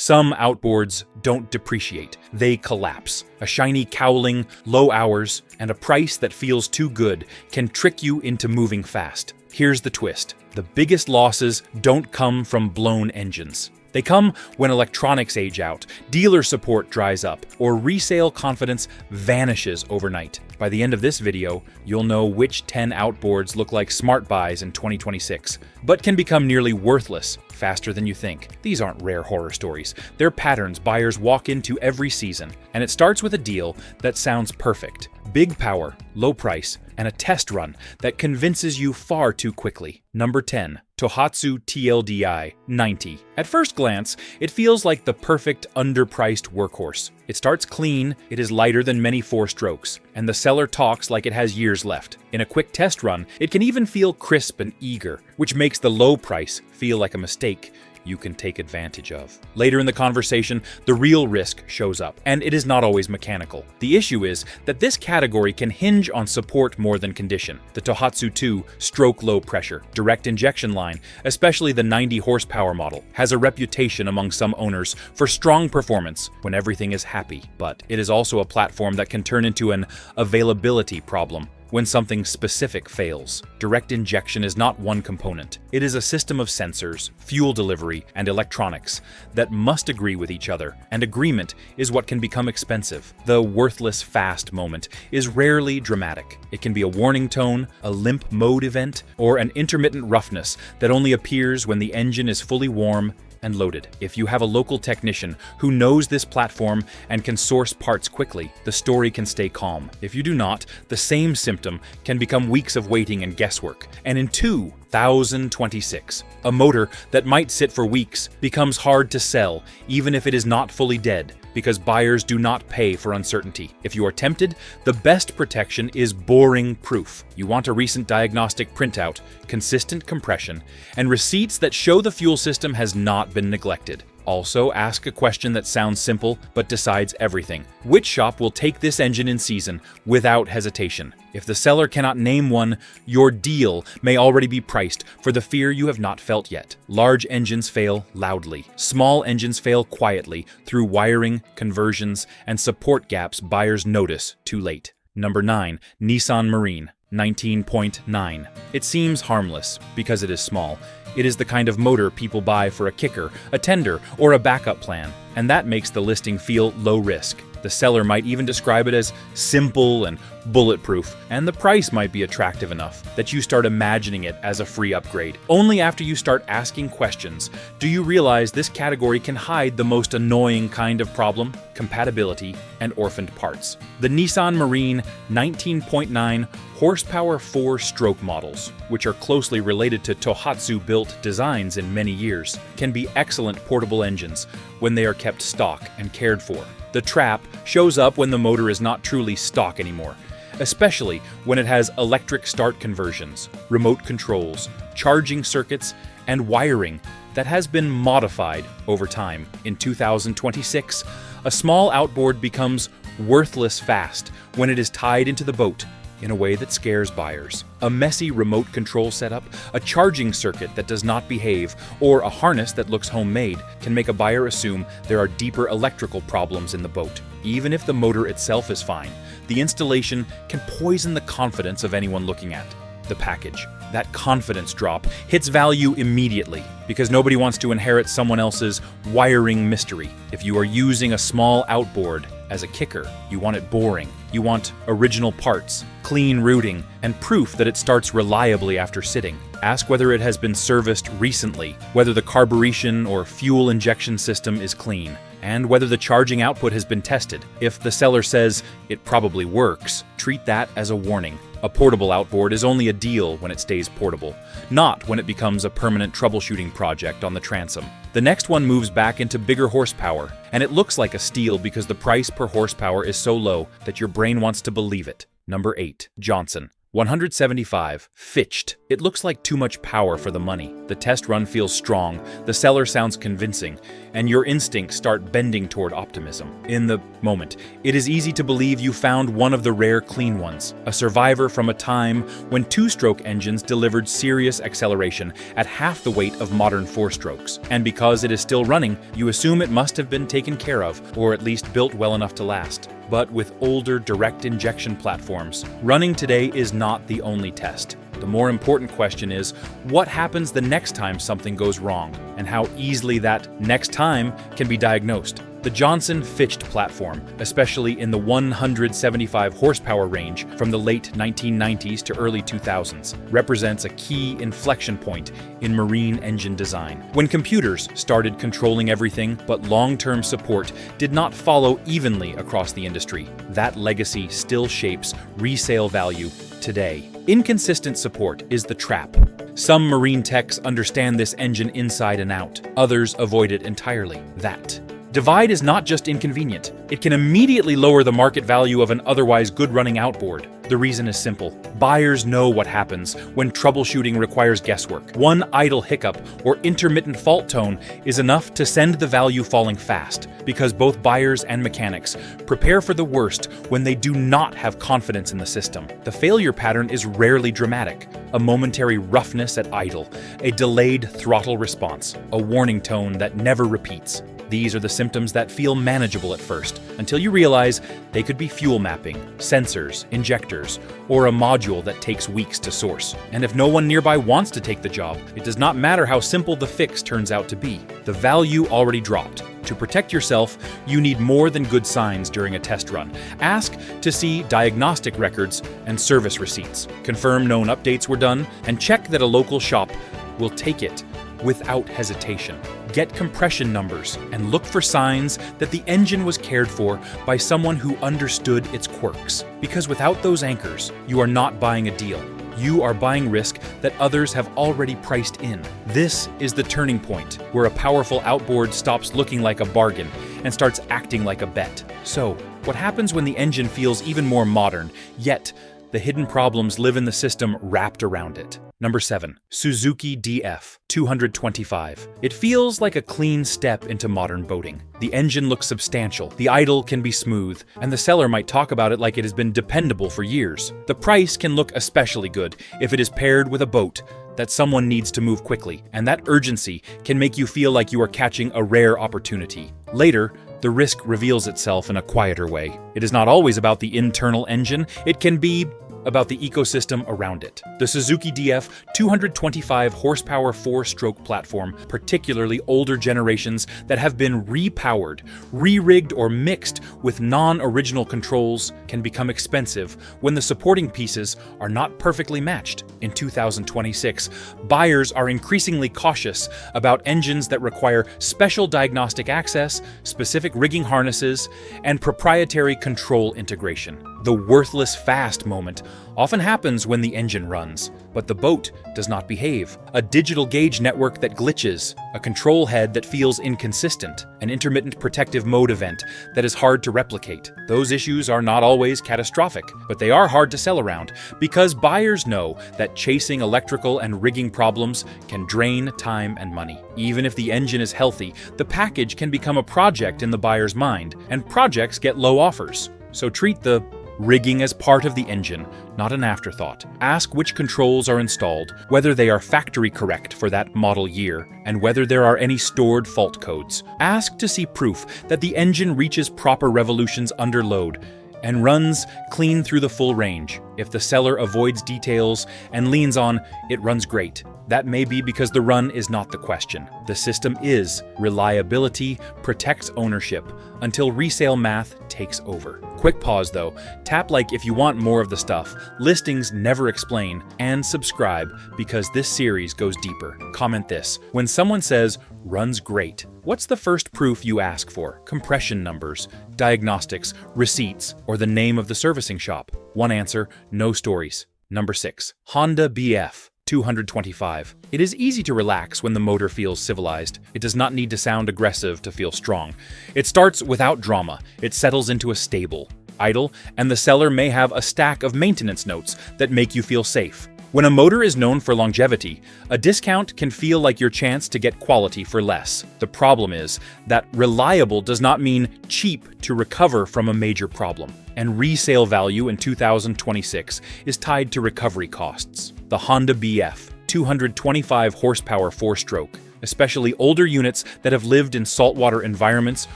Some outboards don't depreciate, they collapse. A shiny cowling, low hours, and a price that feels too good can trick you into moving fast. Here's the twist. The biggest losses don't come from blown engines. They come when electronics age out, dealer support dries up, or resale confidence vanishes overnight. By the end of this video, you'll know which 10 outboards look like smart buys in 2026, but can become nearly worthless faster than you think. These aren't rare horror stories. They're patterns buyers walk into every season, and it starts with a deal that sounds perfect. Big power, low price, and a test run that convinces you far too quickly. Number 10. Tohatsu TLDDI 90. At first glance, it feels like the perfect underpriced workhorse. It starts clean, it is lighter than many 4-strokes, and the seller talks like it has years left. In a quick test run, it can even feel crisp and eager, which makes the low price feel like a mistake you can take advantage of. Later in the conversation, the real risk shows up, and it is not always mechanical. The issue is that this category can hinge on support more than condition. The Tohatsu 2 stroke low pressure, direct injection line, especially the 90 horsepower model, has a reputation among some owners for strong performance when everything is happy. But it is also a platform that can turn into an availability problem when something specific fails. Direct injection is not one component. It is a system of sensors, fuel delivery, and electronics that must agree with each other, and agreement is what can become expensive. The worthless fast moment is rarely dramatic. It can be a warning tone, a limp mode event, or an intermittent roughness that only appears when the engine is fully warm and loaded. If you have a local technician who knows this platform and can source parts quickly, the story can stay calm. If you do not, the same symptom can become weeks of waiting and guesswork. And in 2026, a motor that might sit for weeks becomes hard to sell, even if it is not fully dead, because buyers do not pay for uncertainty. If you are tempted, the best protection is boring proof. You want a recent diagnostic printout, consistent compression, and receipts that show the fuel system has not been neglected. Also, ask a question that sounds simple but decides everything. Which shop will take this engine in season without hesitation? If the seller cannot name one, your deal may already be priced for the fear you have not felt yet. Large engines fail loudly. Small engines fail quietly through wiring, conversions, and support gaps buyers notice too late. Number 9. Nissan Marine 19.9. It seems harmless because it is small. It is the kind of motor people buy for a kicker, a tender, or a backup plan, and that makes the listing feel low risk. The seller might even describe it as simple and bulletproof, and the price might be attractive enough that you start imagining it as a free upgrade. Only after you start asking questions do you realize this category can hide the most annoying kind of problem: compatibility and orphaned parts. The Nissan Marine 19.9 horsepower 4-stroke models, which are closely related to Tohatsu-built designs in many years, can be excellent portable engines when they are kept stock and cared for. The trap shows up when the motor is not truly stock anymore, especially when it has electric start conversions, remote controls, charging circuits, and wiring that has been modified over time. In 2026, a small outboard becomes worthless fast when it is tied into the boat in a way that scares buyers. A messy remote control setup, a charging circuit that does not behave, or a harness that looks homemade can make a buyer assume there are deeper electrical problems in the boat. Even if the motor itself is fine, the installation can poison the confidence of anyone looking at the package. That confidence drop hits value immediately because nobody wants to inherit someone else's wiring mystery. If you are using a small outboard as a kicker, you want it boring. You want original parts, clean routing, and proof that it starts reliably after sitting. Ask whether it has been serviced recently, whether the carburation or fuel injection system is clean, and whether the charging output has been tested. If the seller says it probably works, treat that as a warning. A portable outboard is only a deal when it stays portable, not when it becomes a permanent troubleshooting project on the transom. The next one moves back into bigger horsepower, and it looks like a steal because the price per horsepower is so low that your brain wants to believe it. Number 8. Johnson 175. Ficht. It looks like too much power for the money. The test run feels strong, the seller sounds convincing, and your instincts start bending toward optimism. In the moment, it is easy to believe you found one of the rare clean ones, a survivor from a time when two-stroke engines delivered serious acceleration at half the weight of modern four-strokes. And because it is still running, you assume it must have been taken care of, or at least built well enough to last. But with older direct injection platforms, running today is not the only test. The more important question is, what happens the next time something goes wrong, and how easily that next time can be diagnosed? The Johnson Ficht platform, especially in the 175 horsepower range from the late 1990s to early 2000s, represents a key inflection point in marine engine design. When computers started controlling everything, but long-term support did not follow evenly across the industry, that legacy still shapes resale value today. Inconsistent support is the trap. Some marine techs understand this engine inside and out. Others avoid it entirely. That divide is not just inconvenient. It can immediately lower the market value of an otherwise good-running outboard. The reason is simple. Buyers know what happens when troubleshooting requires guesswork. One idle hiccup or intermittent fault tone is enough to send the value falling fast, because both buyers and mechanics prepare for the worst when they do not have confidence in the system. The failure pattern is rarely dramatic. A momentary roughness at idle, a delayed throttle response, a warning tone that never repeats. These are the symptoms that feel manageable at first, until you realize they could be fuel mapping, sensors, injectors, or a module that takes weeks to source. And if no one nearby wants to take the job, it does not matter how simple the fix turns out to be. The value already dropped. To protect yourself, you need more than good signs during a test run. Ask to see diagnostic records and service receipts. Confirm known updates were done, and check that a local shop will take it without hesitation. Get compression numbers and look for signs that the engine was cared for by someone who understood its quirks. Because without those anchors, you are not buying a deal. You are buying risk that others have already priced in. This is the turning point where a powerful outboard stops looking like a bargain and starts acting like a bet. So, what happens when the engine feels even more modern, yet the hidden problems live in the system wrapped around it? Number 7. Suzuki DF 225. It feels like a clean step into modern boating. The engine looks substantial, the idle can be smooth, and the seller might talk about it like it has been dependable for years. The price can look especially good if it is paired with a boat that someone needs to move quickly, and that urgency can make you feel like you are catching a rare opportunity. Later, the risk reveals itself in a quieter way. It is not always about the internal engine, it can be about the ecosystem around it. The Suzuki DF 225 horsepower 4-stroke platform, particularly older generations that have been repowered, re-rigged, or mixed with non-original controls, can become expensive when the supporting pieces are not perfectly matched. In 2026, buyers are increasingly cautious about engines that require special diagnostic access, specific rigging harnesses, and proprietary control integration. The worthless fast moment often happens when the engine runs, but the boat does not behave. A digital gauge network that glitches, a control head that feels inconsistent, an intermittent protective mode event that is hard to replicate. Those issues are not always catastrophic, but they are hard to sell around because buyers know that chasing electrical and rigging problems can drain time and money. Even if the engine is healthy, the package can become a project in the buyer's mind, and projects get low offers. So treat the rigging as part of the engine, not an afterthought. Ask which controls are installed, whether they are factory correct for that model year, and whether there are any stored fault codes. Ask to see proof that the engine reaches proper revolutions under load and runs clean through the full range. If the seller avoids details and leans on, "It runs great," that may be because the run is not the question. The system is. Reliability protects ownership until resale math takes over. Quick pause though. Tap like if you want more of the stuff. Listings never explain. And subscribe because this series goes deeper. Comment this. When someone says, "runs great," what's the first proof you ask for? Compression numbers, diagnostics, receipts, or the name of the servicing shop? One answer, no stories. Number 6. Honda BF 225. It is easy to relax when the motor feels civilized. It does not need to sound aggressive to feel strong. It starts without drama. It settles into a stable, idle, and the seller may have a stack of maintenance notes that make you feel safe. When a motor is known for longevity, a discount can feel like your chance to get quality for less. The problem is that reliable does not mean cheap to recover from a major problem, and resale value in 2026 is tied to recovery costs. The Honda BF 225 horsepower 4-stroke, especially older units that have lived in saltwater environments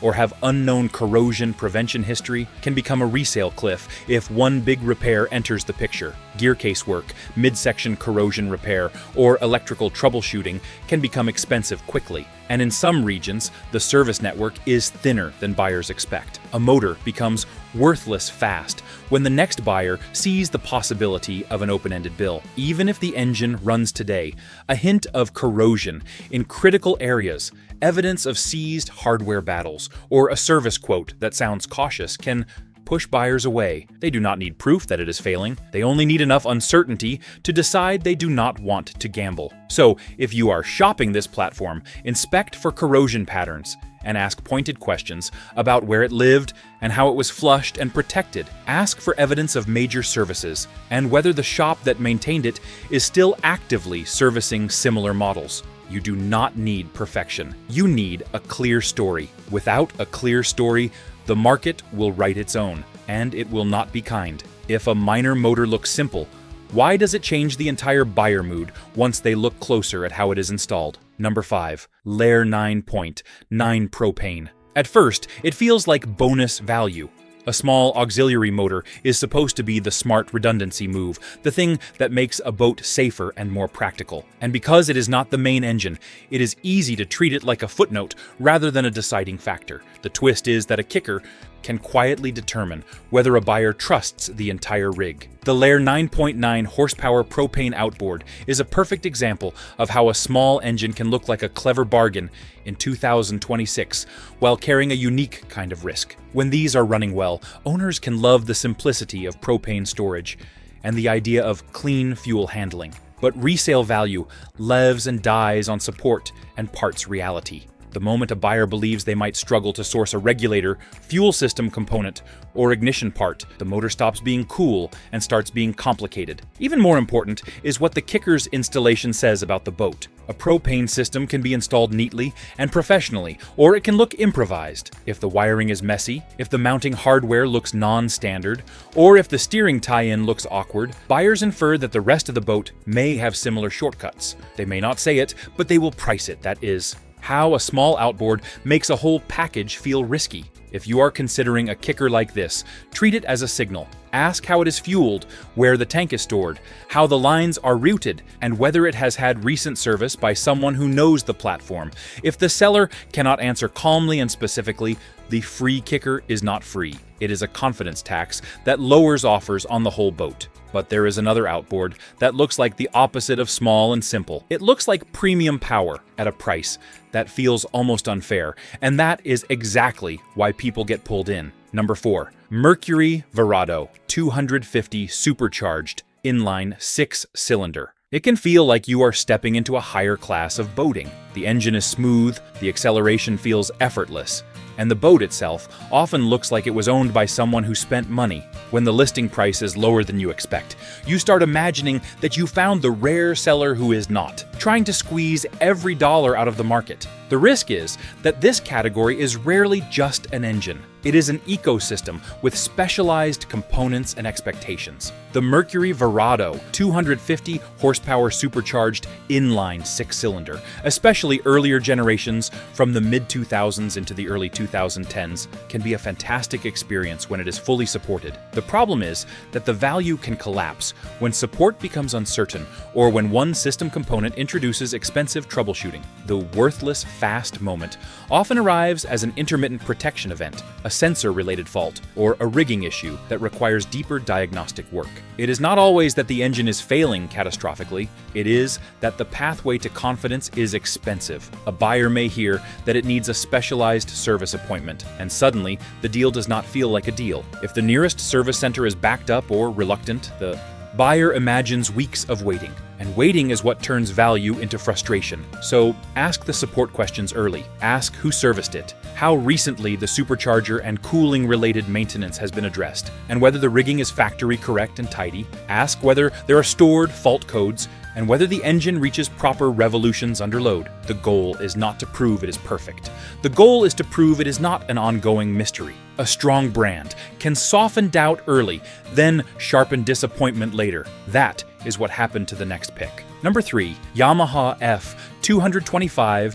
or have unknown corrosion prevention history, can become a resale cliff if one big repair enters the picture. Gear case work, midsection corrosion repair, or electrical troubleshooting can become expensive quickly. And in some regions, the service network is thinner than buyers expect. A motor becomes worthless fast when the next buyer sees the possibility of an open-ended bill. Even if the engine runs today, a hint of corrosion in critical areas, evidence of seized hardware battles, or a service quote that sounds cautious can push buyers away. They do not need proof that it is failing. They only need enough uncertainty to decide they do not want to gamble. So, if you are shopping this platform, inspect for corrosion patterns and ask pointed questions about where it lived and how it was flushed and protected. Ask for evidence of major services and whether the shop that maintained it is still actively servicing similar models. You do not need perfection. You need a clear story. Without a clear story, the market will write its own, and it will not be kind. If a minor motor looks simple, why does it change the entire buyer mood once they look closer at how it is installed? Number 5. Lehr 9.9 propane. At first, it feels like bonus value. A small auxiliary motor is supposed to be the smart redundancy move, the thing that makes a boat safer and more practical. And because it is not the main engine, it is easy to treat it like a footnote rather than a deciding factor. The twist is that a kicker can quietly determine whether a buyer trusts the entire rig. The Lehr 9.9 horsepower propane outboard is a perfect example of how a small engine can look like a clever bargain in 2026 while carrying a unique kind of risk. When these are running well, owners can love the simplicity of propane storage and the idea of clean fuel handling. But resale value lives and dies on support and parts reality. The moment a buyer believes they might struggle to source a regulator, fuel system component, or ignition part, the motor stops being cool and starts being complicated. Even more important is what the kicker's installation says about the boat. A propane system can be installed neatly and professionally, or it can look improvised. If the wiring is messy, if the mounting hardware looks non-standard, or if the steering tie-in looks awkward, buyers infer that the rest of the boat may have similar shortcuts. They may not say it, but they will price it, that is. How a small outboard makes a whole package feel risky. If you are considering a kicker like this, treat it as a signal. Ask how it is fueled, where the tank is stored, how the lines are routed, and whether it has had recent service by someone who knows the platform. If the seller cannot answer calmly and specifically, the free kicker is not free. It is a confidence tax that lowers offers on the whole boat. But there is another outboard that looks like the opposite of small and simple. It looks like premium power at a price that feels almost unfair, and that is exactly why people get pulled in. Number 4. Mercury Verado 250 supercharged inline 6-cylinder. It can feel like you are stepping into a higher class of boating. The engine is smooth, the acceleration feels effortless, and the boat itself often looks like it was owned by someone who spent money. When the listing price is lower than you expect, you start imagining that you found the rare seller who is not, trying to squeeze every dollar out of the market. The risk is that this category is rarely just an engine. It is an ecosystem with specialized components and expectations. The Mercury Verado 250 horsepower supercharged inline 6-cylinder, especially earlier generations from the mid-2000s into the early 2010s, can be a fantastic experience when it is fully supported. The problem is that the value can collapse when support becomes uncertain or when one system component introduces expensive troubleshooting. The worthless fast moment often arrives as an intermittent protection event, a sensor-related fault, or a rigging issue that requires deeper diagnostic work. It is not always that the engine is failing catastrophically, it is that the pathway to confidence is expensive. A buyer may hear that it needs a specialized service appointment, and suddenly the deal does not feel like a deal. If the nearest service center is backed up or reluctant, the buyer imagines weeks of waiting, And waiting is what turns value into frustration. So ask the support questions early. Ask who serviced it, how recently the supercharger and cooling-related maintenance has been addressed, and whether the rigging is factory correct and tidy. Ask whether there are stored fault codes, and whether the engine reaches proper revolutions under load. The goal is not to prove it is perfect. The goal is to prove it is not an ongoing mystery. A strong brand can soften doubt early, then sharpen disappointment later. That is what happened to the next pick. Number 3, Yamaha F 225.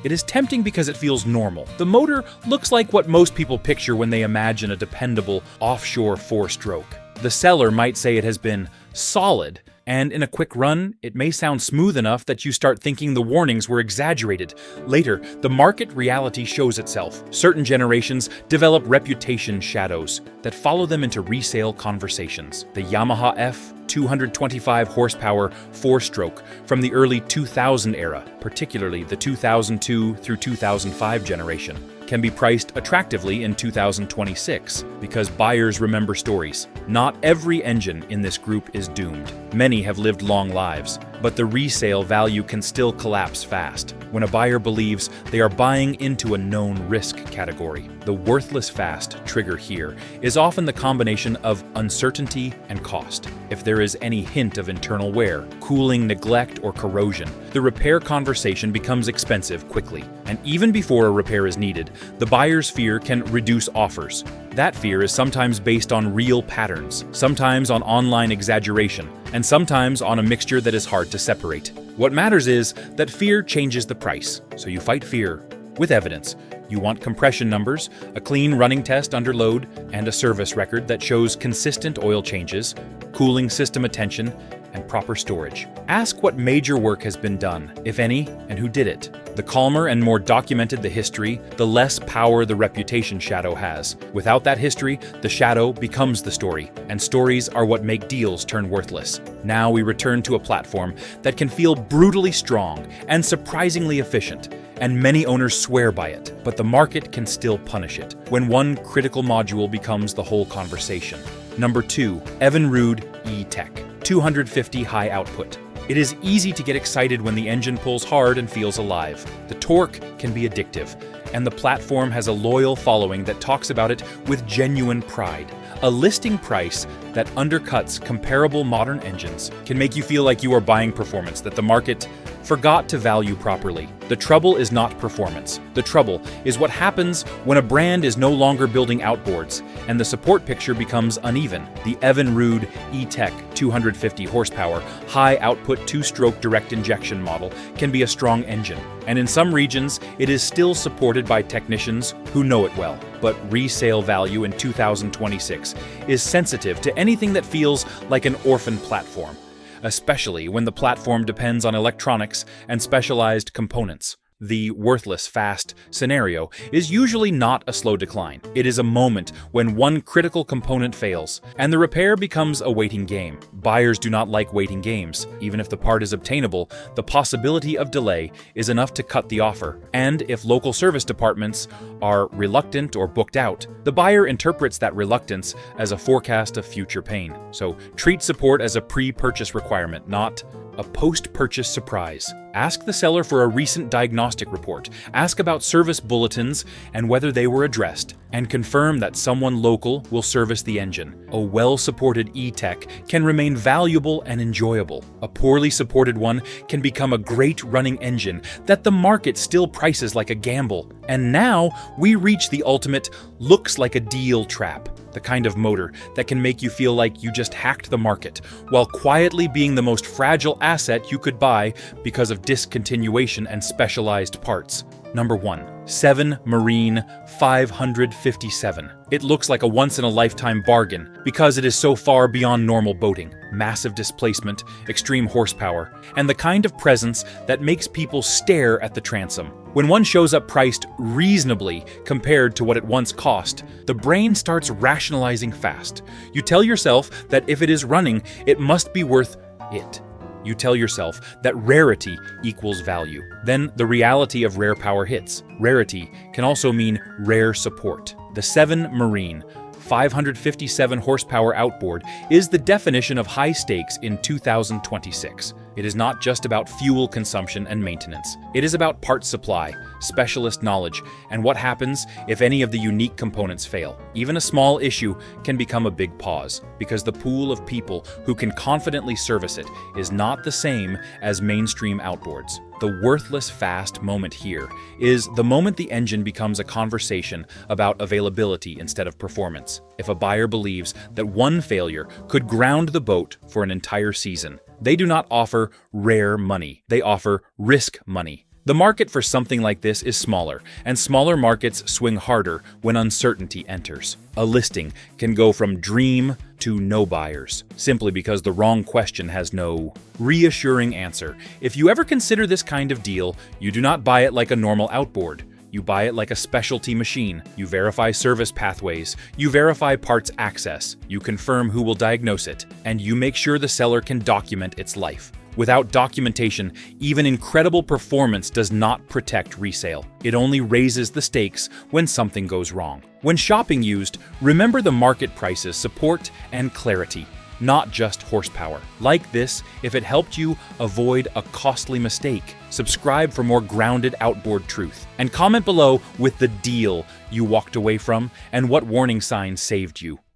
It is tempting because it feels normal. The motor looks like what most people picture when they imagine a dependable offshore 4-stroke. The seller might say it has been solid, and in a quick run, it may sound smooth enough that you start thinking the warnings were exaggerated. Later, the market reality shows itself. Certain generations develop reputation shadows that follow them into resale conversations. The Yamaha F 225 horsepower 4-stroke from the early 2000 era, particularly the 2002 through 2005 generation, can be priced attractively in 2026 because buyers remember stories. Not every engine in this group is doomed. Many have lived long lives, but the resale value can still collapse fast when a buyer believes they are buying into a known risk category. The worthless fast trigger here is often the combination of uncertainty and cost. If there is any hint of internal wear, cooling neglect, or corrosion, the repair conversation becomes expensive quickly. And even before a repair is needed, the buyer's fear can reduce offers. That fear is sometimes based on real patterns, sometimes on online exaggeration, and sometimes on a mixture that is hard to separate. What matters is that fear changes the price, so you fight fear with evidence. You want compression numbers, a clean running test under load, and a service record that shows consistent oil changes, cooling system attention, and proper storage. Ask what major work has been done, if any, and who did it. The calmer and more documented the history, the less power the reputation shadow has. Without that history, the shadow becomes the story, and stories are what make deals turn worthless. Now we return to a platform that can feel brutally strong and surprisingly efficient, and many owners swear by it, but the market can still punish it when one critical module becomes the whole conversation. Number 2, Evinrude E-Tec 250 high output. It is easy to get excited when the engine pulls hard and feels alive. The torque can be addictive, and the platform has a loyal following that talks about it with genuine pride. A listing price that undercuts comparable modern engines can make you feel like you are buying performance that the market forgot to value properly. The trouble is not performance. The trouble is what happens when a brand is no longer building outboards and the support picture becomes uneven. The Evinrude E-Tec 250 horsepower, high output 2-stroke direct injection model can be a strong engine, and in some regions it is still supported by technicians who know it well. But resale value in 2026 is sensitive to anything that feels like an orphan platform, especially when the platform depends on electronics and specialized components. The worthless fast scenario is usually not a slow decline. It is a moment when one critical component fails, and the repair becomes a waiting game. Buyers do not like waiting games. Even if the part is obtainable, the possibility of delay is enough to cut the offer. And if local service departments are reluctant or booked out, the buyer interprets that reluctance as a forecast of future pain. So treat support as a pre-purchase requirement, not a post-purchase surprise. Ask the seller for a recent diagnostic report. Ask about service bulletins and whether they were addressed, and confirm that someone local will service the engine. A well-supported E-Tec can remain valuable and enjoyable. A poorly supported one can become a great running engine that the market still prices like a gamble. And now we reach the ultimate looks like a deal trap. The kind of motor that can make you feel like you just hacked the market, while quietly being the most fragile asset you could buy because of discontinuation and specialized parts. Number 1. 7 Marine 557. It looks like a once-in-a-lifetime bargain because it is so far beyond normal boating. Massive displacement, extreme horsepower, and the kind of presence that makes people stare at the transom. When one shows up priced reasonably compared to what it once cost, the brain starts rationalizing fast. You tell yourself that if it is running, it must be worth it. You tell yourself that rarity equals value. Then the reality of rare power hits. Rarity can also mean rare support. The 7 Marine 557 horsepower outboard is the definition of high stakes in 2026. It is not just about fuel consumption and maintenance. It is about parts supply, specialist knowledge, and what happens if any of the unique components fail. Even a small issue can become a big pause, because the pool of people who can confidently service it is not the same as mainstream outboards. The worthless fast moment here is the moment the engine becomes a conversation about availability instead of performance. If a buyer believes that one failure could ground the boat for an entire season, they do not offer rare money, they offer risk money. The market for something like this is smaller, and smaller markets swing harder when uncertainty enters. A listing can go from dream to no buyers, simply because the wrong question has no reassuring answer. If you ever consider this kind of deal, you do not buy it like a normal outboard. You buy it like a specialty machine. You verify service pathways, you verify parts access, you confirm who will diagnose it, and you make sure the seller can document its life. Without documentation, even incredible performance does not protect resale. It only raises the stakes when something goes wrong. When shopping used, remember the market prices, support, and clarity, not just horsepower. Like this, if it helped you avoid a costly mistake, subscribe for more grounded outboard truth. And comment below with the deal you walked away from and what warning signs saved you.